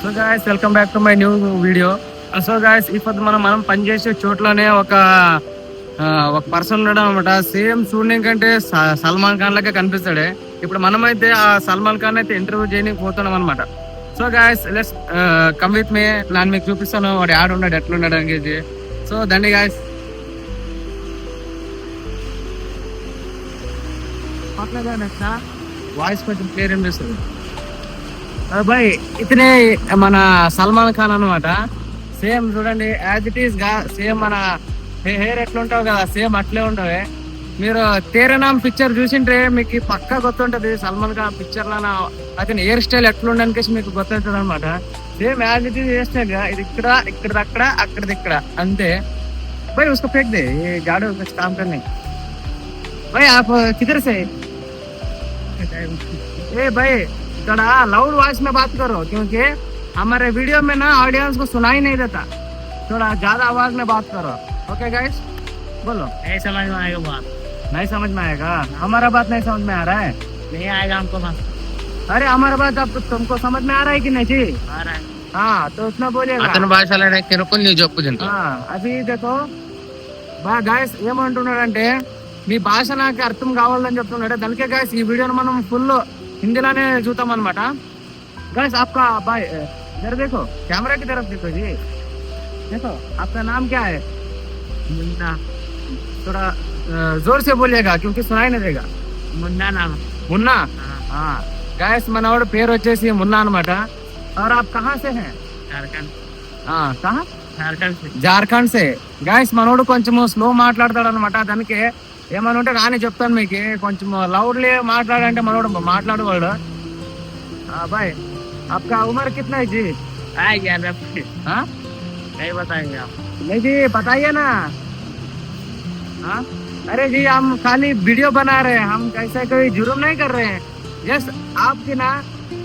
So guys welcome back to my new video. So guys ఇప్పుడు మనం పనిచేసే చోట్లోనే ఒక పర్సన్ ఉండడం అనమాట. సేమ్ చూడడం కంటే సల్మాన్ ఖాన్ లాగా కనిపిస్తాడే. ఇప్పుడు మనమైతే ఆ సల్మాన్ ఖాన్ అయితే ఇంటర్వ్యూ చేయడానికి పోతున్నాం అనమాట. So guys let's come with me. నేను మీకు చూపిస్తాను వాడు ఆడ ఉన్నాడు ఎట్లున్నాడు అనేది. సో దండి గాయస్. వాయిస్ కొంచెం క్లియర్ అనిపిస్తుంది. బాయ్ ఇతనే మన సల్మాన్ ఖాన్ అనమాట. సేమ్ చూడండి యాజ్ ఇట్ ఈస్ గా సేమ్ మన హెయిర్ ఎట్లా ఉంటావు కదా సేమ్ అట్లే ఉండవే. మీరు తేరే నామ్ పిక్చర్ చూసింటే మీకు పక్కా గుర్తుంటది సల్మాన్ ఖాన్ పిక్చర్ లో అతని హెయిర్ స్టైల్ ఎట్లుండడానికి మీకు గుర్తుంటది అనమాట. Same as it is hair style గా ఇది ఇక్కడ అక్కడ అక్కడిది ఇక్కడ అంతే. भाई उसको फेंक दे, ये गाड़ो कुछ काम करने. भाई आप किधर से? ए भाई थोड़ा लाउड वॉइस में बात करो क्योंकि हमारे वीडियो में ना ऑडियंस को सुनाई नहीं देता. थोड़ा ज्यादा आवाज में बात करो. ओके गाइस बोलो. नहीं समझ में आएगा बात. नहीं समझ में आएगा? हमारा बात नहीं समझ में आ रहा है? नहीं आएगा हमको बात. अरे हमारा बात अब तुमको समझ में आ रहा है कि नहीं जी? आ रहा है. हाँ तो उतना बोलिएगा. అతని భాషలోనే కినుకొని చెప్పుకుంటా. అది देखो బాగా గాయస్ ఏమంటున్నాడంటే మీ భాష నాకు అర్థం కావాలని చెప్తున్నాడు. దానికే గాయస్ ఈ వీడియోని మనం ఫుల్ హిందీలోనే చూద్దాం అనమాట. गाइस आपका भाई इधर देखो, कैमरा की तरफ देखो जी. देखो आपका नाम क्या है? मुन्ना. थोड़ा जोर से बोलिएगा क्योंकि सुनाई नहीं देगा. मुन्ना नाम. मुन्ना. हाँ गाइस మనోడు పేరు వచ్చేసి మున్నా అనమాట. और आप कहाँ से हैं? झारखंड. कहाँ? झारखंड से. జార్ఖండ్ సే. గాయస్ మనోడు కొంచెం స్లో మాట్లాడతాడు అనమాట. దానికి ఏమని ఉంటే కానీ చెప్తాను మీకు. కొంచెం లౌడ్లీ మాట్లాడంటే మనోడు మాట్లాడేవాడు. भाई आपका उम्र कितना है जी? आएगा हाँ नहीं बताएंगे आप. नहीं जी बताइए ना. हाँ अरे जी हम खाली वीडियो बना रहे हैं, हम कैसे कोई जुर्म नहीं कर रहे हैं. यस आपके ना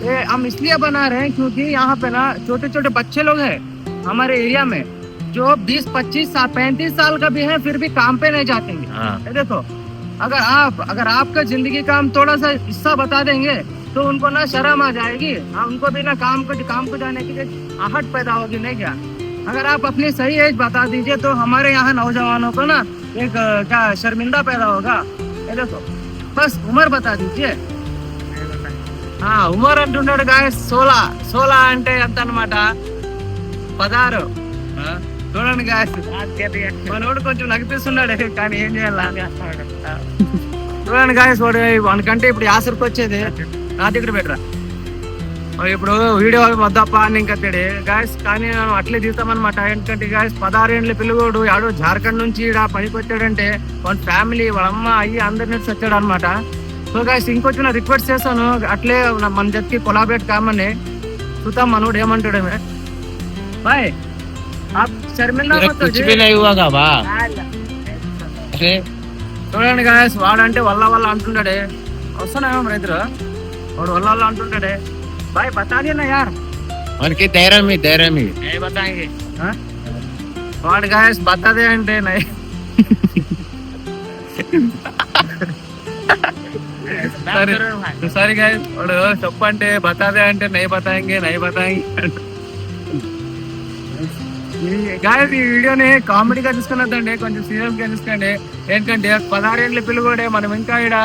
ये हम इसलिए बना रहे हैं क्योंकि यहाँ पे ना छोटे छोटे बच्चे लोग हैं हमारे एरिया में जो 20, 25, 35 साल का भी है फिर भी काम पे नहीं जाते हैं. देखो अगर आपका जिंदगी का हम थोड़ा सा हिस्सा बता देंगे तो उनको ना शर्म आ जाएगी. उनको भी ना काम को जाने की आहट पैदा होगी नहीं क्या. अगर आप अपनी सही एज बता दीजिए तो हमारे यहाँ नौजवानों को ना एक क्या शर्मिंदा पैदा होगा. ये देखो बस उम्र बता दीजिए. ఉమర్ అంటున్నాడు గాయస్. 16 అంటే ఎంత అనమాట 16. చూడండి గాయస్ మనోడు కొంచెం నగిపిస్తున్నాడు కానీ ఏం చేయాలి. చూడండి గాయస్ వాడు వానికంటే ఇప్పుడు యాసరికి వచ్చేది నా దగ్గర పెట్టరా. ఇప్పుడు వీడియో వద్దప్ప అని ఇంకతాడు గాయస్. కానీ మనం అట్లే తీస్తామన్నమాట. ఎందుకంటే గాయస్ 16 ఏళ్ళ పిల్లగోడు ఆడు జార్ఖండ్ నుంచి ఇక్కడ పనికి వచ్చాడంటే వాళ్ళ ఫ్యామిలీ వాళ్ళ అమ్మ అయ్యి అందరినీ వచ్చాడు అనమాట. సో గాయస్ ఇంకొచ్చిన రిక్వెస్ట్ చేస్తాను అట్లే మన జట్కి కొలాబరేట్ కామని చూద్దాం మనోడు ఏమంటాడు. బాయ్ శర్మిందా చూడండి గాయస్ వాడంటే వల్ల అంటున్నాడే. వస్తున్నామో రైతులు వాడు వల్ల అంటుంటాడే. బాయ్ బతాదేనా యార్ మనకి ధైర్యం नहीं बताएंगे. వాడు గాయస్ బతాదే అంటే నై సారీ గాయస్ వాడు చెప్పంటే బతాదే అంటే నై బతాయింగే గాయస్. ఈ వీడియోని కామెడీగా తీసుకున్నదండి, కొంచెం సీరియస్ గా తీసుకోండి. ఏంటంటే 16 ఏళ్ళ పిల్లగోడే మనం ఇంకా ఈడ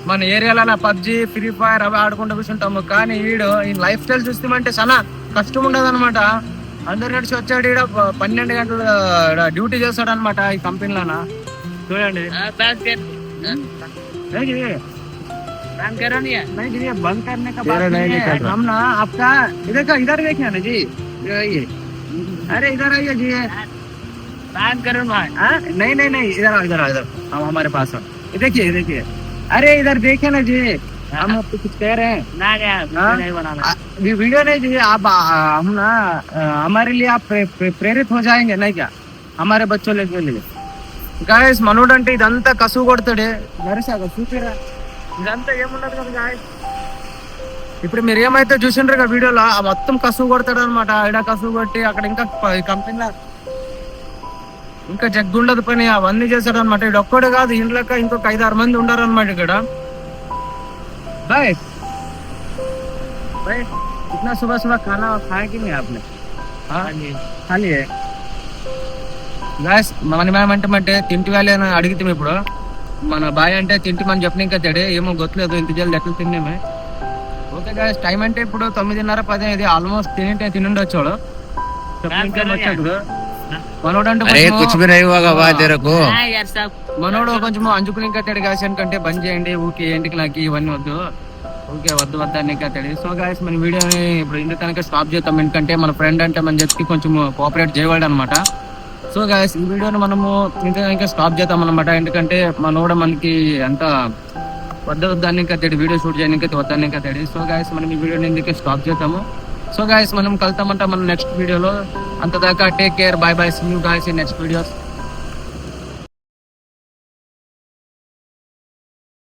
మన ఏరియాలో పబ్జి ఫ్రీ ఫైర్ అవి ఆడుకుంటూ కూర్చుంటాము. కానీ ఈడు ఈ లైఫ్ స్టైల్ చూస్తామంటే చాలా కష్టం ఉండదు అనమాట. అందరు నడిచి వచ్చాడు ఈడ 12 గంటలు డ్యూటీ చేస్తాడు అనమాట ఈ కంపెనీలోన. చూడండి బంద్ करने का बात नहीं है. हम ना आपका इधर देखिए ना जी. अरे इधर आइए जी. नहीं इधर हम हमारे पास देखिए. अरे इधर देखिए ना जी. हम आपको कुछ कह रहे हैं वीडियो नहीं जी. आप हम ना हमारे लिए आप प्रेरित हो जाएंगे नहीं क्या हमारे बच्चों के लिए. गाइस మనోడు అంటే ఇదంతా కసువు కొడతాడే. నరిసాగా చూపిరా ఇదంతా ఏముండదు కదా గాయస్. ఇప్పుడు మీరు ఏమైతే చూసిండ్రు కదా వీడియోలో మొత్తం కసువు కొడతాడు అనమాట. ఇక్కడ కసువు కొట్టి అక్కడ ఇంకా కంపెనీలో ఇంకా జగ్గుండదు పని అవన్నీ చేశాడు అనమాట. ఇది ఒక్కడే కాదు ఇంట్లో ఇంకొక 5-6 మంది ఉండరు అనమాట ఇక్కడ. బాయ్ इतना सुबह सुबह खाना खाया कि नहीं आपने? हाँ खा लिए గాయస్ మనం ఏమంటామంటే తింటి వాళ్ళే అని అడిగితే ఇప్పుడు మన బాయ్ అంటే తింటి మనం చెప్పిన ఇంకా తేడే ఏమో గొత్తలేదు ఇంత జల్ది ఎట్లా తిన్నామే. ఓకే గాయస్ టైం అంటే ఇప్పుడు 9:30-10 ఆల్మోస్ట్ తినుండొచ్చాడు వచ్చాడు మనోడు అంటే अरे कुछ भी नहीं होगा बात तेरे को हाँ यार सब మనోడు కొంచెం అంచుకుని ఇంకా తేడు గాయస్ ఎందుకంటే బంద్ చేయండి ఊకే ఏంటికి నాకు ఇవన్నీ వద్దు ఓకే వద్దు అని ఇంకా తేడు. సో గాయస్ మన వీడియోని ఇప్పుడు ఇంత కనుక స్టాప్ చేద్దాం ఎందుకంటే మన ఫ్రెండ్ అంటే మన చెప్పి కొంచెం కోఆపరేట్ చేయవాడు అనమాట. సో గాయస్ ఈ వీడియోని మనము ఇంకా స్టాప్ చేద్దాం అనమాట ఎందుకంటే మనోడ మనకి అంత వద్దని ఇంకా తేడు వీడియో షూట్ చేయడానికి వద్దని ఇంకా తేడు. సో గాయస్ మనం ఈ వీడియోని ఇందుకే స్టాప్ చేద్దాము. సో గాయస్ మనం కలుతామంట మన నెక్స్ట్ వీడియోలో. అంతదాకా take care bye bye see you guys in next videos.